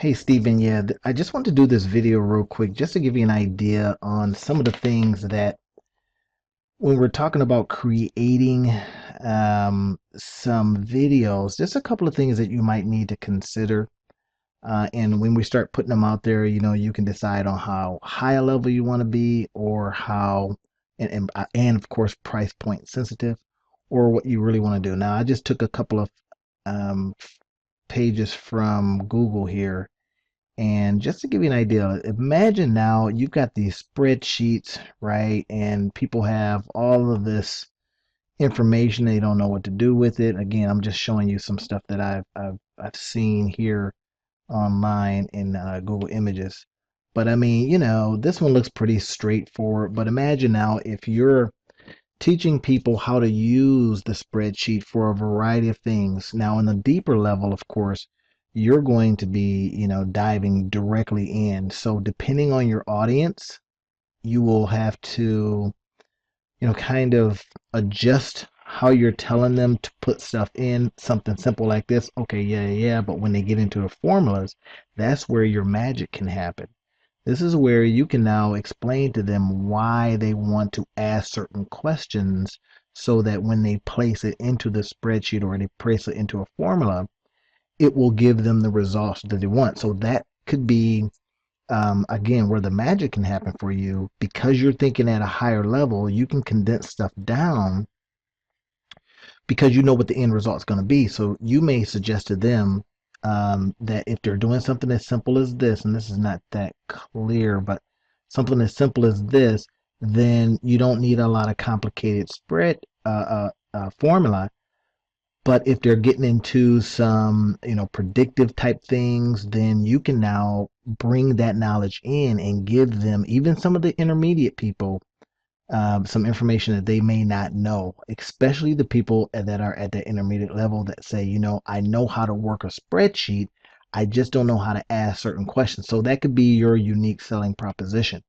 Hey Stephen, yeah, I just want to do this video real quick just to give you an idea on some of the things that when we're talking about creating some videos, just a couple of things that you might need to consider. And when we start putting them out there, you can decide on how high a level you want to be or how, and of course, price point sensitive or what you really want to do. Now, I just took a couple of um, pages from Google here. And just to give you an idea, imagine now you've got these spreadsheets, right? And people have all of this information. They don't know what to do with it. Again, I'm just showing you some stuff that I've seen here online in Google Images. But I mean, this one looks pretty straightforward. But imagine now if you're teaching people how to use the spreadsheet for a variety of things. Now, in the deeper level, of course, you're going to be, diving directly in. So, depending on your audience, you will have to, kind of adjust how you're telling them to put stuff in. Something simple like this. Okay, yeah, yeah. But when they get into the formulas, that's where your magic can happen. This is where you can now explain to them why they want to ask certain questions so that when they place it into the spreadsheet or they place it into a formula, it will give them the results that they want. So that could be, again, where the magic can happen for you because you're thinking at a higher level. You can condense stuff down because you know what the end result is going to be. So you may suggest to them that if they're doing something as simple as this, and this is not that clear, but something as simple as this, then you don't need a lot of complicated spread formula. But if they're getting into some, predictive type things, then you can now bring that knowledge in and give them, even some of the intermediate people, some information that they may not know, especially the people that are at the intermediate level that say, I know how to work a spreadsheet. I just don't know how to ask certain questions. So that could be your unique selling proposition,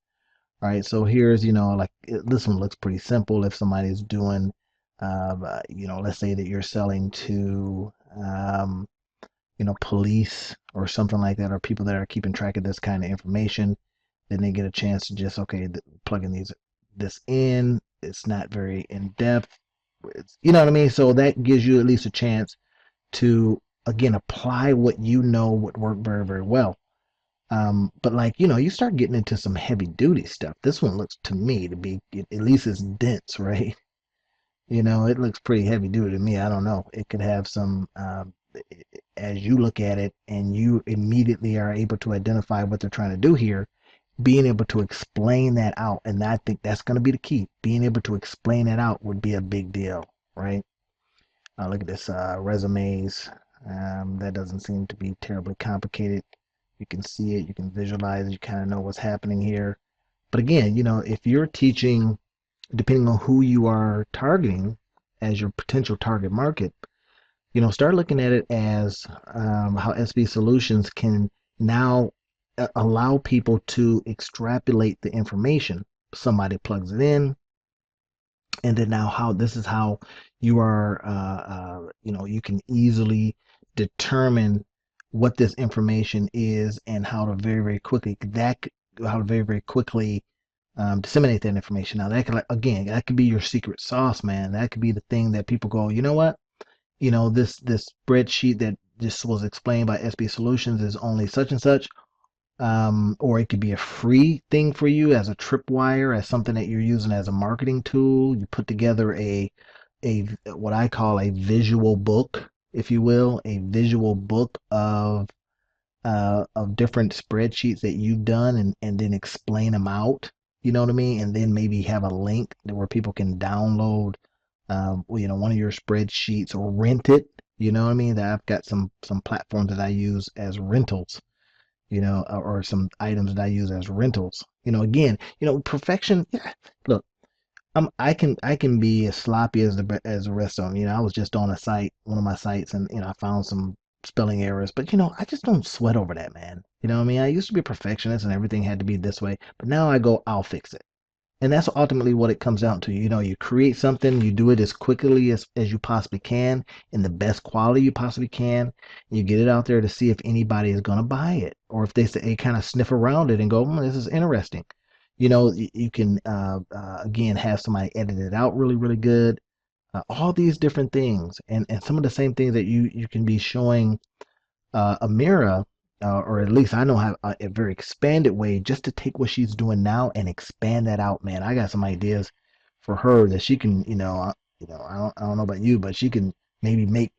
right? So here's, like this one looks pretty simple. If somebody's doing, let's say that you're selling to, police or something like that, or people that are keeping track of this kind of information, then they get a chance to just plug in this in. It's not very in depth. You know what I mean? So that gives you at least a chance to again apply what would work very, very well. But like, you start getting into some heavy duty stuff. This one looks to me to be at least it's dense, right? It looks pretty heavy duty to me. I don't know. It could have some, as you look at it and you immediately are able to identify what they're trying to do here, being able to explain that out. And I think that's going to be the key. Being able to explain it out would be a big deal, right? Look at this resumes. That doesn't seem to be terribly complicated. You can see it, you can visualize, you kind of know what's happening here. But again, if you're teaching, depending on who you are targeting as your potential target market, start looking at it as how SB Solutions can now allow people to extrapolate the information. Somebody plugs it in, and then now how this is how you are, you can easily determine what this information is and how to very, very quickly disseminate that information. Now that could, like, again, that could be your secret sauce, man. That could be the thing that people go, you know what? This spreadsheet that just was explained by SB Solutions is only such and such. Or it could be a free thing for you as a tripwire, as something that you're using as a marketing tool. You put together a what I call a visual book, if you will, a visual book of different spreadsheets that you've done, and then explain them out. You know what I mean? And then maybe have a link where people can download, one of your spreadsheets or rent it. You know what I mean? That I've got some platforms that I use as rentals, or some items that I use as rentals. Again, perfection. Yeah, look, I can be as sloppy as the rest of them. I was just on one of my sites, and I found some spelling errors, but I just don't sweat over that, man. You know what I mean? I used to be a perfectionist, and everything had to be this way, but now I go, I'll fix it, And that's ultimately what it comes down to. You know, you create something, you do it as quickly as you possibly can, in the best quality you possibly can. You get it out there to see if anybody is going to buy it, or if they kind of sniff around it and go, this is interesting. You know, you can, again, have somebody edit it out really, really good. All these different things. And some of the same things that you can be showing Amira, or at least I know how a very expanded way just to take what she's doing now and expand that out, man. I got some ideas for her that she can, I don't know about you, but she can maybe make,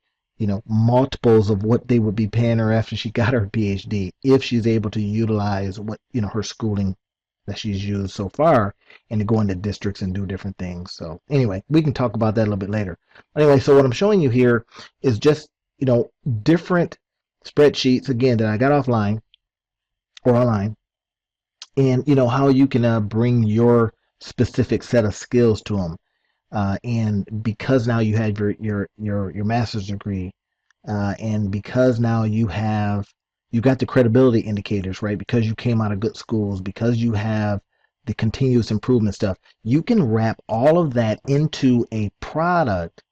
multiples of what they would be paying her after she got her PhD if she's able to utilize what, her schooling that she's used so far and to go into districts and do different things. So anyway, we can talk about that a little bit later. Anyway, so what I'm showing you here is just, different spreadsheets again that I got offline or online, and how you can bring your specific set of skills to them. And because now you have your master's degree, and because now you got the credibility indicators, right? Because you came out of good schools, because you have the continuous improvement stuff, you can wrap all of that into a product,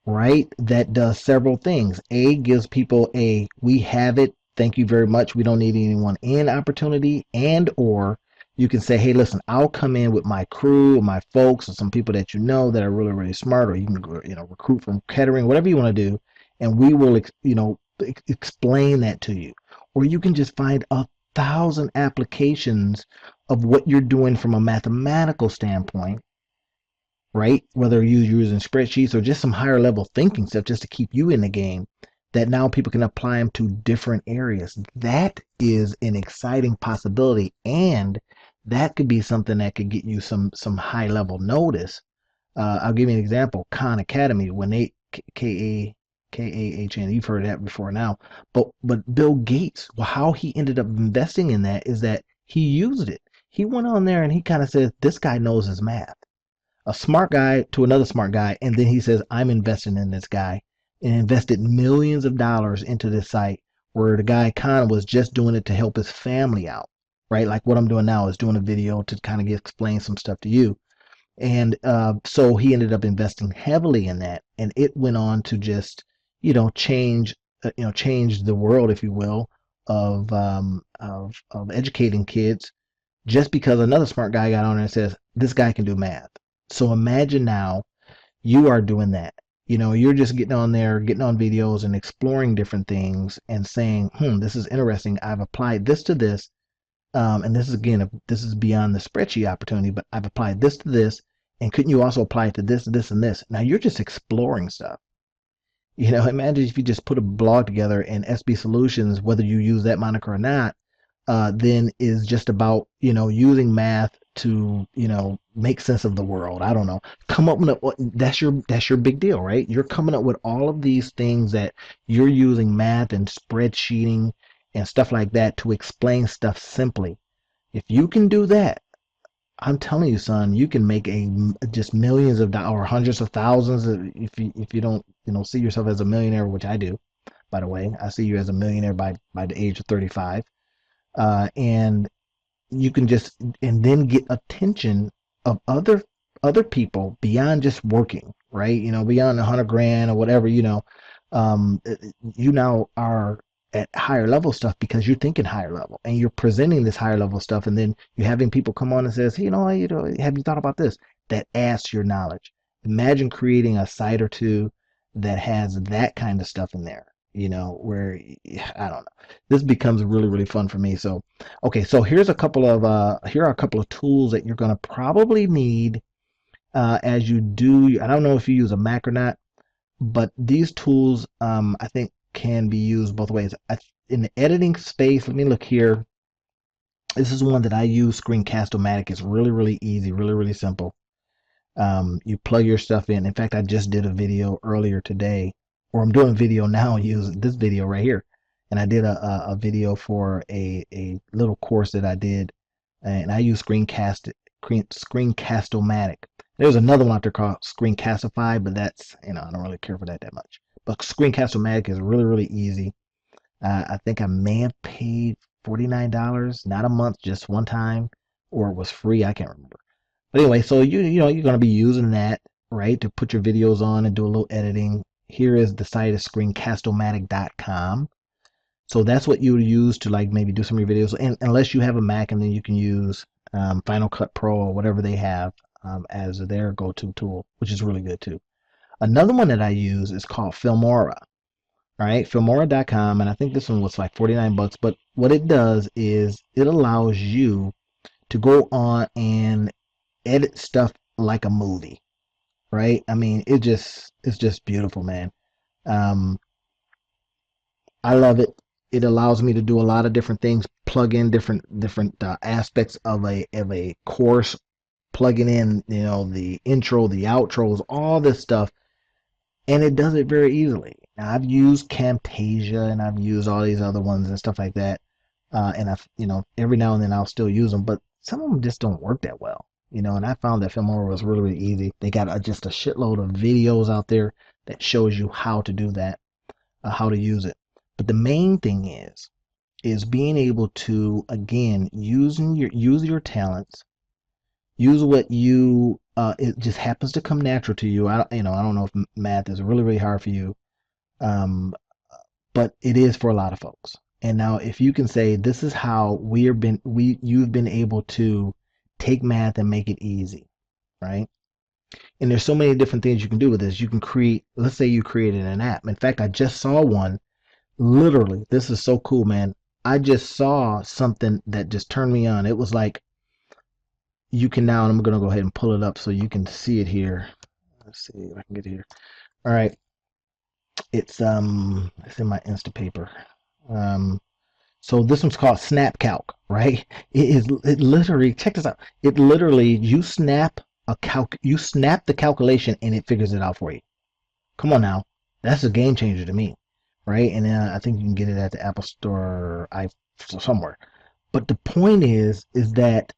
right? That does several things. A, gives people a we have it, thank you very much, we don't need anyone in opportunity. And or you can say, hey, listen, I'll come in with my crew, my folks, or some people that that are really, really smart, or you can recruit from Kettering, whatever you want to do, and we will explain that to you. Or you can just find 1,000 applications of what you're doing from a mathematical standpoint, right? Whether you're using spreadsheets or just some higher level thinking stuff just to keep you in the game, that now people can apply them to different areas. That is an exciting possibility, and that could be something that could get you some high level notice. I'll give you an example. Khan Academy, when they Kahn, you've heard of that before now. But Bill Gates, well, how he ended up investing in that is that he used it. He went on there and he kind of said, this guy knows his math, a smart guy to another smart guy, and then he says, I'm investing in this guy, and invested millions of dollars into this site, where the guy kind of was just doing it to help his family out, right? Like what I'm doing now is doing a video to kind of explain some stuff to you. And so he ended up investing heavily in that, and it went on to just, change, change the world, if you will, of educating kids, just because another smart guy got on there and says, this guy can do math. So imagine now you are doing that. You're just getting on there, getting on videos and exploring different things and saying, this is interesting. I've applied this to this. And this is, again, this is beyond the spreadsheet opportunity, but I've applied this to this. And couldn't you also apply it to this, this, and this? Now you're just exploring stuff. Imagine if you just put a blog together, and SB Solutions, whether you use that moniker or not, then is just about, using math to, make sense of the world. I don't know. Come up with that's your big deal, right? You're coming up with all of these things that you're using math and spreadsheeting and stuff like that to explain stuff simply. If you can do that, I'm telling you, son, you can make just millions of dollars or hundreds of thousands if you don't, see yourself as a millionaire, which I do, by the way. I see you as a millionaire by the age of 35. And you can just, and then get attention of other people beyond just working, right? Beyond 100 grand or whatever, you now are at higher level stuff because you're thinking higher level and you're presenting this higher level stuff, and then you're having people come on and says, hey, have you thought about this? That adds to your knowledge. Imagine creating a site or two that has that kind of stuff in there, where, I don't know, this becomes really, really fun for me. So okay, so here are a couple of tools that you're going to probably need as you do. I don't know if you use a Mac or not, but these tools, I think, can be used both ways. In the editing space, let me look here. This is one that I use, Screencastomatic. It's really, really easy, really, really simple. You plug your stuff in. In fact, I just did a video earlier today, or I'm doing a video now using this video right here. And I did a video for a little course that I did, and I use Screencastomatic. There's another one out there called Screencastify, but that's, I don't really care for that much. But Screencast-O-Matic is really, really easy. I think I may have paid $49, not a month, just one time, or it was free. I can't remember. But anyway, so you know you're going to be using that, right, to put your videos on and do a little editing. Here is the site is screencastomatic.com. So that's what you would use to like maybe do some of your videos, and unless you have a Mac, and then you can use Final Cut Pro or whatever they have as their go-to tool, which is really good too. Another one that I use is called Filmora. All right, Filmora.com, and I think this one was like 49 bucks. But what it does is it allows you to go on and edit stuff like a movie, right? I mean, it's just beautiful, man. Um, I love it. It allows me to do a lot of different things, plug in different aspects of a course, plugging in, you know, the intro, the outros, all this stuff, and it does it very easily. Now, I've used Camtasia and I've used all these other ones and stuff like that, and I've, you know, every now and then I'll still use them, but some of them just don't work that well, you know. And I found that Filmora was really, really easy. They got just a shitload of videos out there that shows you how to do that, how to use it. But the main thing is being able to, again, use your talents, use what you it just happens to come natural to you. I don't know if math is really, really hard for you, um, but it is for a lot of folks. And now, if you can say this is how you've been able to take math and make it easy, right? And there's so many different things you can do with this. You can create, let's say you created an app. In fact, I just saw one. Literally, this is so cool, man. I just saw something that just turned me on. It was like you can now, and I'm gonna go ahead and pull it up so you can see it here. Let's see if I can get it here. All right, it's in my Instapaper. Um, so this one's called Snapcalc, right? It literally, check this out. It literally, you snap the calculation and it figures it out for you. Come on now, that's a game changer to me, right? And I think you can get it at the Apple Store, somewhere. But the point is that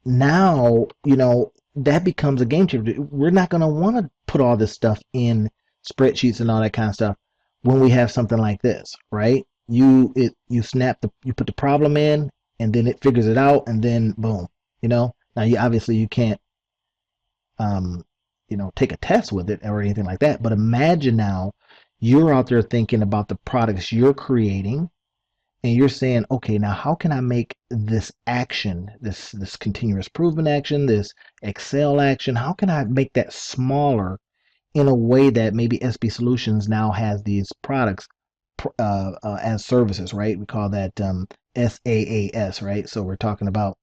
now, you know, that becomes a game changer. We're not going to want to put all this stuff in spreadsheets and all that kind of stuff when we have something like this, right? You put the problem in, and then it figures it out, and then boom, you know. Now you obviously you can't um you know, take a test with it or anything like that, but imagine now you're out there thinking about the products you're creating, and you're saying, okay, now how can I make this action, this continuous improvement action, this Excel action, how can I make that smaller in a way that maybe SB Solutions now has these products as services, right? We call that SaaS, right? So we're talking about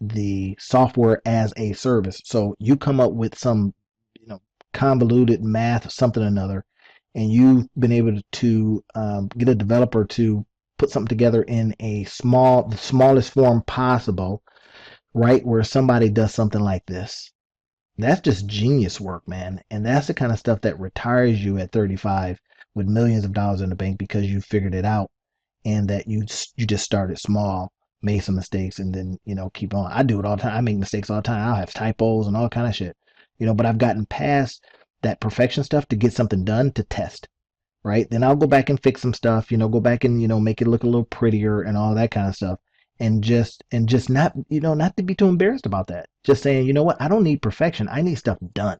the software as a service. So you come up with some, you know, convoluted math, something or another, and you've been able to get a developer to put something together in the smallest form possible, right? Where somebody does something like this. That's just genius work, man. And that's the kind of stuff that retires you at 35 with millions of dollars in the bank because you figured it out, and that you just started small, made some mistakes, and then, you know, keep on. I do it all the time. I make mistakes all the time. I'll have typos and all kind of shit, you know, but I've gotten past that perfection stuff to get something done to test, right? Then I'll go back and fix some stuff, you know, go back and, you know, make it look a little prettier and all that kind of stuff. And just not, you know, not to be too embarrassed about that. Just saying, you know what, I don't need perfection. I need stuff done.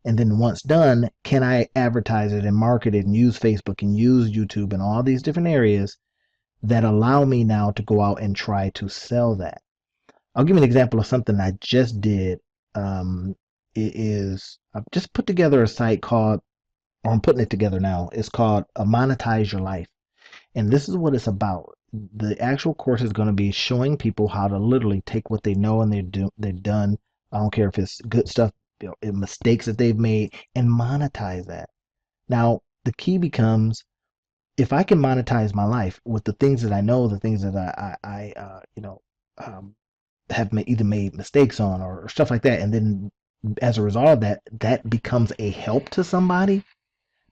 And then once done, can I advertise it and market it and use Facebook and use YouTube and all these different areas that allow me now to go out and try to sell that? I'll give you an example of something I just did. I've just put together a site called, or I'm putting it together now. It's called Monetize Your Life. And this is what it's about. The actual course is going to be showing people how to literally take what they know and they've done. I don't care if it's good stuff, you know, mistakes that they've made, and monetize that. Now, the key becomes, if I can monetize my life with the things that I know, the things that you know, have either made mistakes on or stuff like that, and then as a result of that, that becomes a help to somebody.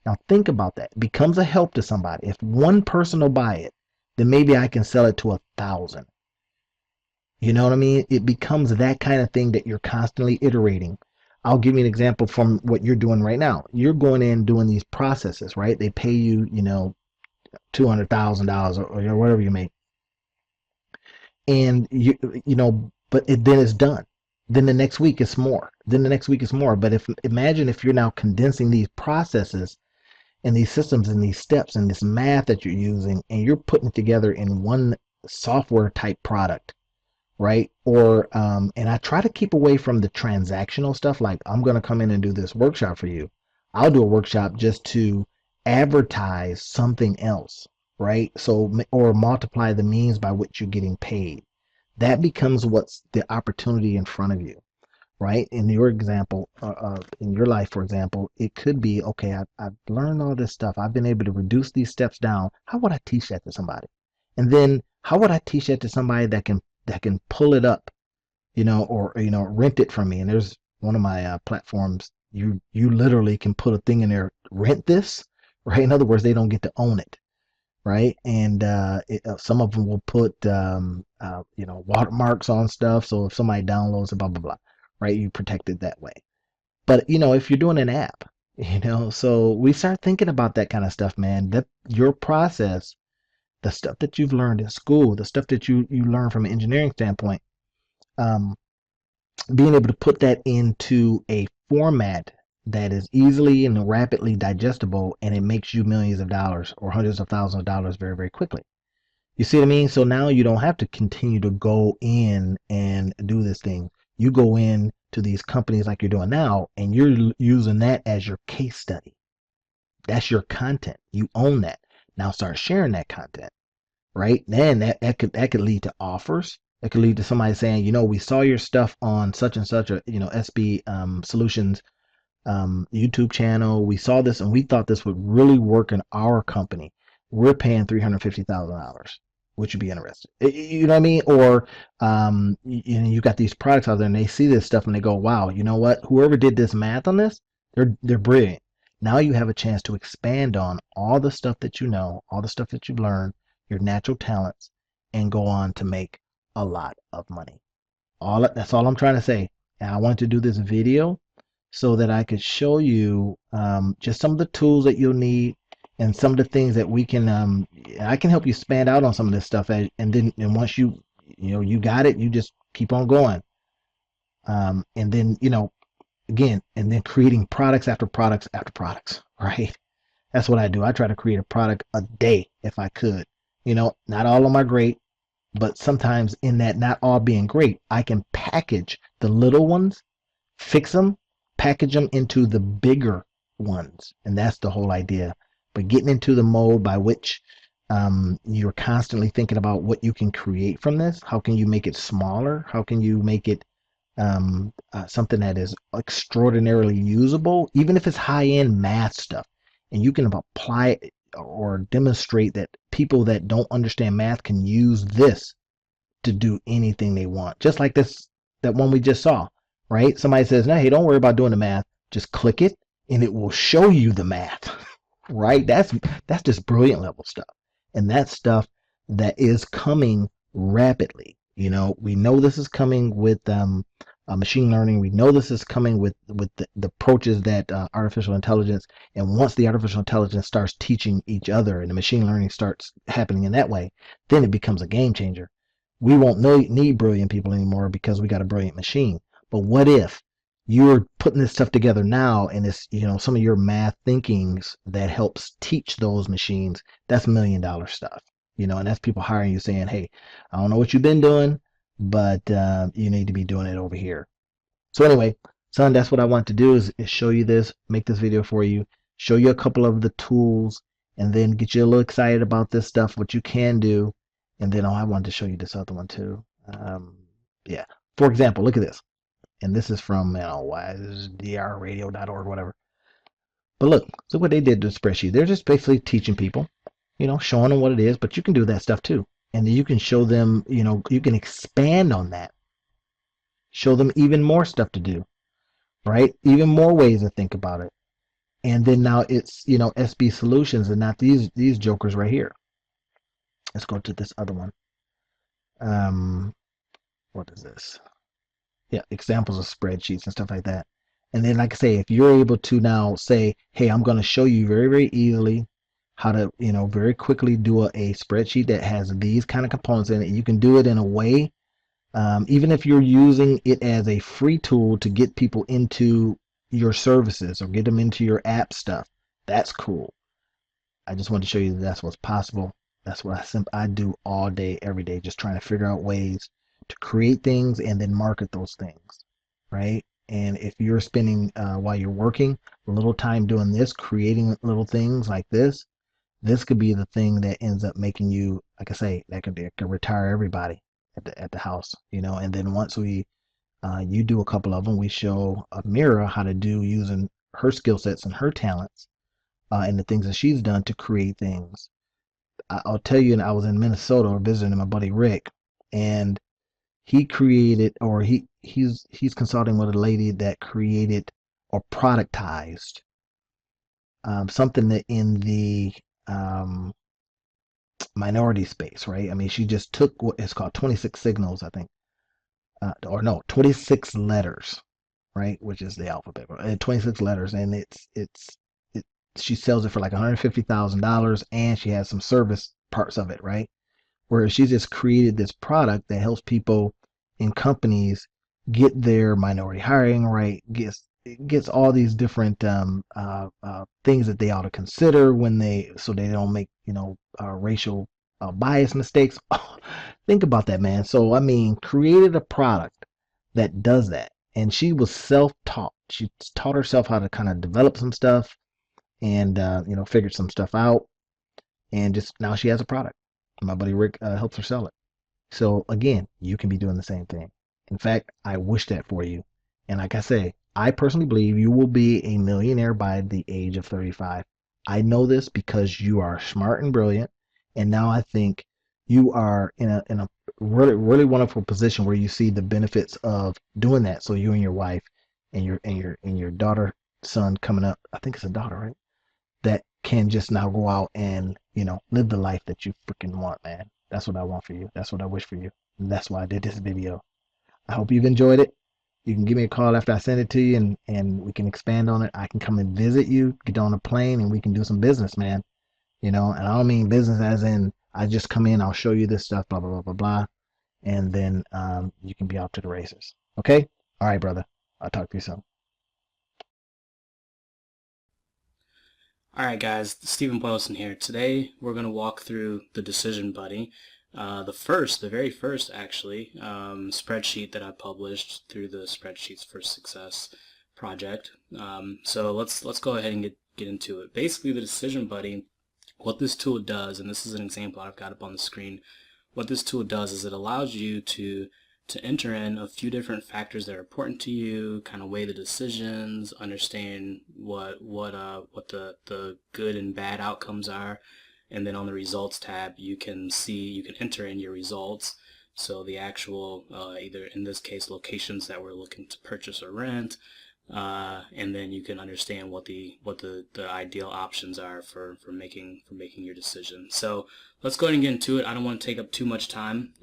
Now think about that. It becomes a help to somebody. If one person will buy it, then maybe I can sell it to 1,000. You know what I mean? It becomes that kind of thing that you're constantly iterating. I'll give you an example from what you're doing right now. You're going in doing these processes, right? They pay you, you know, $200,000 or whatever you make, and you know, but then it's done. then the next week it's more. Then the next week is more. But if imagine if you're now condensing these processes and these systems and these steps and this math that you're using and you're putting it together in one software type product, right? Or and I try to keep away from the transactional stuff like I'm going to come in and do this workshop for you. I'll do a workshop just to advertise something else, right? So or multiply the means by which you're getting paid. That becomes what's the opportunity in front of you, right? In your example, in your life, for example, it could be, okay, I've learned all this stuff. I've been able to reduce these steps down. How would I teach that to somebody? And then how would I teach that to somebody that can pull it up, or rent it from me? And there's one of my platforms. You literally can put a thing in there, rent this, right? In other words, they don't get to own it, right? And some of them will put watermarks on stuff, so if somebody downloads it, blah blah blah, right? You protect it that way. But if you're doing an app, so we start thinking about that kind of stuff, man. That your process, the stuff that you've learned in school, the stuff that you learn from an engineering standpoint, um, being able to put that into a format that is easily and rapidly digestible, and it makes you millions of dollars or hundreds of thousands of dollars very, very quickly. You see what I mean? So now you don't have to continue to go in and do this thing. You go in to these companies like you're doing now, and you're using that as your case study. That's your content. You own that. Now start sharing that content, right? Then that could lead to offers. It could lead to somebody saying, we saw your stuff on such and such a SB Solutions YouTube channel. We saw this and we thought this would really work in our company. We're paying $350,000. Would you be interested? You know what I mean? Or you got these products out there and they see this stuff and they go, wow, you know what? Whoever did this math on this, they're brilliant. Now you have a chance to expand on all the stuff that you know, all the stuff that you've learned, your natural talents, and go on to make a lot of money. That's all I'm trying to say. And I wanted to do this video so that I could show you just some of the tools that you'll need and some of the things that we can I can help you expand out on some of this stuff, and then once you got it, you just keep on going, and then again, and then creating products after products after products, right? That's what I do. I try to create a product a day if I could. Not all of them are great, but sometimes in that not all being great, I can package the little ones, fix them, package them into the bigger ones. And that's the whole idea. But getting into the mode by which you're constantly thinking about what you can create from this. How can you make it smaller? How can you make it something that is extraordinarily usable, even if it's high-end math stuff, and you can apply it or demonstrate that people that don't understand math can use this to do anything they want. Just like that one we just saw, right? Somebody says, no, hey, don't worry about doing the math. Just click it and it will show you the math, right? That's just brilliant level stuff. And that's stuff that is coming rapidly. We know this is coming with machine learning. We know this is coming with the approaches that artificial intelligence. And once the artificial intelligence starts teaching each other and the machine learning starts happening in that way, then it becomes a game changer. We won't need brilliant people anymore because we got a brilliant machine. But what if you're putting this stuff together now and it's some of your math thinkings that helps teach those machines? That's $1 million stuff. And that's people hiring you saying, hey, I don't know what you've been doing, but you need to be doing it over here. So anyway, son, that's what I want to do is show you this, make this video for you, show you a couple of the tools, and then get you a little excited about this stuff, what you can do. And then I wanted to show you this other one too. Yeah. For example, look at this. And this is from drradio.org, whatever. But look what they did to the spreadsheet. They're just basically teaching people, showing them what it is, but you can do that stuff too. And then you can show them, you can expand on that. Show them even more stuff to do, right? Even more ways to think about it. And then now it's, SB Solutions and not these jokers right here. Let's go to this other one. What is this? Yeah, examples of spreadsheets and stuff like that. And then, like I say, if you're able to now say, hey, I'm going to show you very, very easily how to, very quickly do a spreadsheet that has these kind of components in it. You can do it in a way Even if you're using it as a free tool to get people into your services or get them into your app stuff, that's cool. I just want to show you that that's what's possible. That's what I do all day, every day, just trying to figure out ways to create things and then market those things, right? And if you're spending while you're working a little time doing this, creating little things like this could be the thing that ends up making you, like I say, that could retire everybody at the house, you know. And then once you do a couple of them, we show Mira how to do using her skill sets and her talents and the things that she's done to create things. I'll tell you, I was in Minnesota visiting my buddy Rick, and he created, or he's consulting with a lady that created or productized something that in the um, minority space, right? I mean, she just took what is called 26 signals, I think, or no, 26 letters, right? Which is the alphabet, 26 letters, and it, she sells it for like $150,000, and she has some service parts of it, right? Where she just created this product that helps people in companies get their minority hiring right, gets all these different things that they ought to consider when so they don't make racial bias mistakes. Think about that, man. So I mean, created a product that does that, and she was self-taught. She taught herself how to kind of develop some stuff and figured some stuff out, and just now she has a product. My buddy Rick helps her sell it. So again, you can be doing the same thing. In fact, I wish that for you. And like I say, I personally believe you will be a millionaire by the age of 35. I know this because you are smart and brilliant. And now I think you are in a really, really wonderful position where you see the benefits of doing that. So you and your wife and your daughter, son coming up, I think it's a daughter, right? That can just now go out and live the life that you freaking want, man. That's what I want for you. That's what I wish for you. And that's why I did this video. I hope you've enjoyed it. You can give me a call after I send it to you, and we can expand on it. I can come and visit you, get on a plane, and we can do some business, man. And I don't mean business as in I just come in, I'll show you this stuff, blah blah blah blah blah, and then you can be off to the races. Okay? All right, brother. I'll talk to you soon. Alright guys, Stephen Boylston here. Today we're going to walk through the Decision Buddy. The very first actually, spreadsheet that I published through the Spreadsheets for Success project. So let's go ahead and get into it. Basically the Decision Buddy, what this tool does, and this is an example I've got up on the screen, what this tool does is it allows you to enter in a few different factors that are important to you, kind of weigh the decisions, understand what the good and bad outcomes are, and then on the results tab you can enter in your results. So the actual either in this case locations that we're looking to purchase or rent, and then you can understand what the ideal options are for making your decision. So let's go ahead and get into it. I don't want to take up too much time.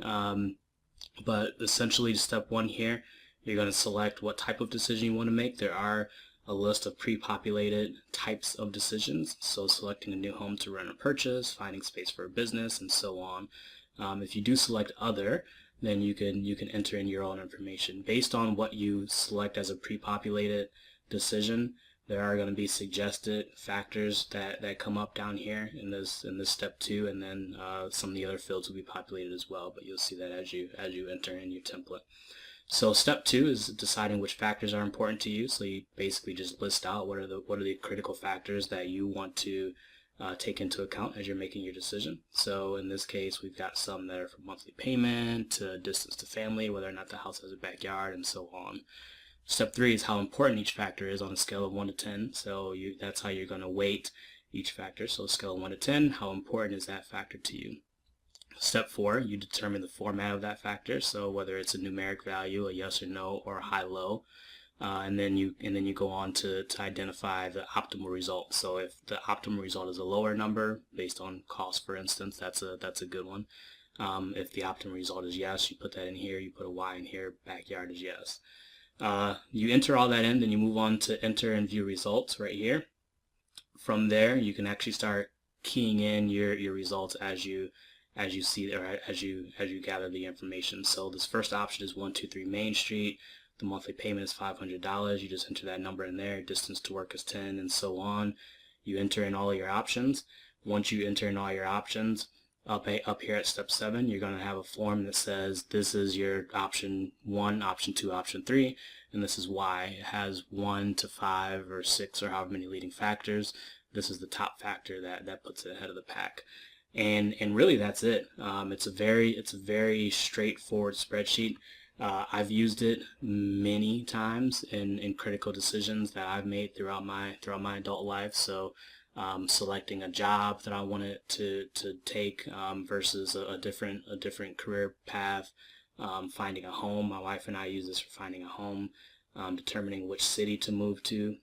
But essentially step one here, you're going to select what type of decision you want to make. There are a list of pre-populated types of decisions, so selecting a new home to rent or purchase, finding space for a business, and so on. If you do select other, then you can enter in your own information. Based on what you select as a pre-populated decision, there are going to be suggested factors that come up down here in this step two, and then some of the other fields will be populated as well, but you'll see that as you enter in your template. So step two is deciding which factors are important to you. So you basically just list out what are the critical factors that you want to take into account as you're making your decision. So in this case, we've got some that are from monthly payment to distance to family, whether or not the house has a backyard, and so on. Step three is how important each factor is on a scale of 1 to 10. So that's how you're going to weight each factor. So a scale of 1 to 10, how important is that factor to you? Step four, you determine the format of that factor. So whether it's a numeric value, a yes or no, or a high-low. And then you go on to identify the optimal result. So if the optimal result is a lower number based on cost, for instance, that's a good one. If the optimal result is yes, you put that in here. You put a Y in here. Backyard is yes. You enter all that in, then you move on to enter and view results right here. From there, you can actually start keying in your results as you as you see or as you gather the information. So this first option is 123 Main Street. The monthly payment is $500. You just enter that number in there. Distance to work is 10, and so on. You enter in all your options. Once you enter in all your options, up here at step 7, you're going to have a form that says this is your option 1, option 2, option 3, and this is why. It has 1 to 5 or 6 or however many leading factors. This is the top factor that puts it ahead of the pack. And really that's it. It's a very straightforward spreadsheet. I've used it many times in critical decisions that I've made throughout my adult life. So selecting a job that I wanted to take versus a different career path, finding a home. My wife and I use this for finding a home. Determining which city to move to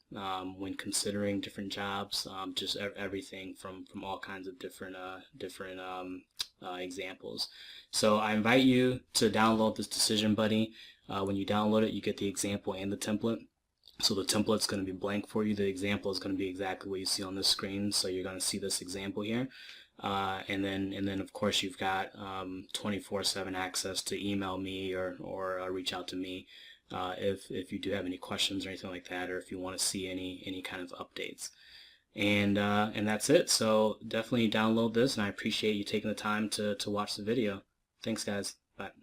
when considering different jobs, just everything from all kinds of different examples. So I invite you to download this Decision Buddy. When you download it, you get the example and the template. So the template's going to be blank for you. The example is going to be exactly what you see on this screen. So you're going to see this example here. And then of course you've got 24/7 access to email me or reach out to me if you do have any questions or anything like that, or if you want to see any kind of updates. And that's it. So definitely download this, and I appreciate you taking the time to watch the video. Thanks, guys. Bye.